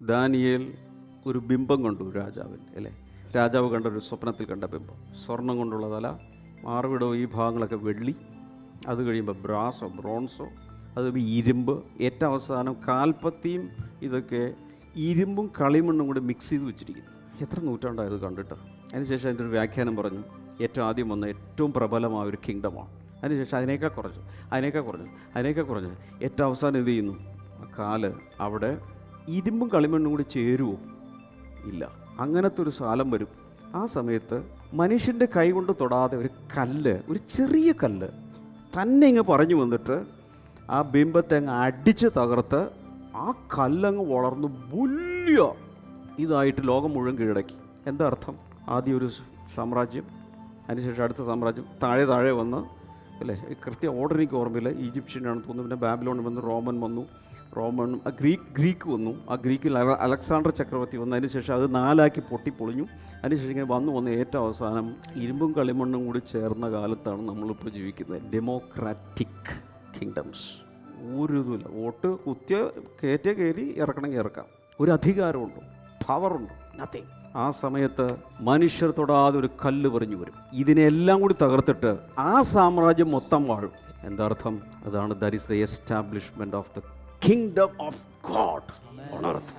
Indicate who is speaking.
Speaker 1: Daniel ഒരു ബിംബം കണ്ടു രാജാവിൻ്റെ അല്ലേ. രാജാവ് കണ്ട ഒരു സ്വപ്നത്തിൽ കണ്ട ബിംബം, സ്വർണം കൊണ്ടുള്ള തല, മാറുവിടോ ഈ ഭാഗങ്ങളൊക്കെ വെള്ളി, അത് കഴിയുമ്പോൾ ബ്രാസോ ബ്രോൺസോ, അത് ഇരുമ്പ്, ഏറ്റവും അവസാനം കാൽപ്പത്തിയും ഇതൊക്കെ ഇരുമ്പും കളിമണ്ണും കൂടി മിക്സ് ചെയ്ത് വെച്ചിരിക്കുന്നു. എത്ര നൂറ്റാണ്ടായത് കണ്ടിട്ട്. അതിനുശേഷം അതിൻ്റെ ഒരു വ്യാഖ്യാനം പറഞ്ഞു, ഏറ്റവും ആദ്യം വന്ന ഏറ്റവും പ്രബലമായ ഒരു കിങ്ഡമാണ്. അതിനുശേഷം അതിനേക്കാൾ കുറഞ്ഞു ഏറ്റവും അവസാനം എന്ത് ചെയ്യുന്നു, ആ കാല് അവിടെ ഇരുമ്പും കളിമണ്ണും കൂടി ചേരുമോ? ഇല്ല. അങ്ങനത്തെ ഒരു കാലം വരും. ആ സമയത്ത് മനുഷ്യൻ്റെ കൈ കൊണ്ട് തൊടാതെ ഒരു കല്ല്, ഒരു ചെറിയ കല്ല് തന്നെ ഇങ്ങ് പറഞ്ഞു വന്നിട്ട് ആ ബിംബത്തെ അങ്ങ് അടിച്ച് തകർത്ത് ആ കല്ലങ്ങ് വളർന്ന് വലിയ ഇതായിട്ട് ലോകം മുഴുവൻ കീഴടക്കി. എന്താ അർത്ഥം? ആദ്യം ഒരു സാമ്രാജ്യം, അതിനുശേഷം അടുത്ത സാമ്രാജ്യം, താഴെ വന്ന് അല്ലേ, കൃത്യ ഓർഡർ എനിക്ക് ഓർമ്മയില്ല, ഈജിപ്ഷ്യനാണെന്ന് തോന്നുന്നു, പിന്നെ ബാബിലോൺ വന്നു, റോമൻ ഗ്രീക്ക് വന്നു. ആ ഗ്രീക്കിൽ അലക്സാണ്ടർ ചക്രവർത്തി വന്നു. അതിനുശേഷം അത് 4 ആക്കി പൊട്ടിപ്പൊളിഞ്ഞു. അതിനുശേഷം ഇങ്ങനെ വന്ന് ഏറ്റവും അവസാനം ഇരുമ്പും കളിമണ്ണും കൂടി ചേർന്ന കാലത്താണ് നമ്മളിപ്പോൾ ജീവിക്കുന്നത്. Democratic kingdoms. ഒരു ഇതുമില്ല, വോട്ട് കുത്തിയ കയറി ഇറക്കണമെങ്കിൽ ഇറക്കാം, ഒരു അധികാരമുണ്ടോ, പവറുണ്ടോ? നത്തിങ്. ആ സമയത്ത് മനുഷ്യർ തൊടാതെ ഒരു കല്ല് പറഞ്ഞു വരും. ഇതിനെല്ലാം കൂടി തകർത്തിട്ട് ആ സാമ്രാജ്യം മൊത്തം വാഴും. എന്താ അർത്ഥം? അതാണ് that is the establishment of the kingdom of God on earth.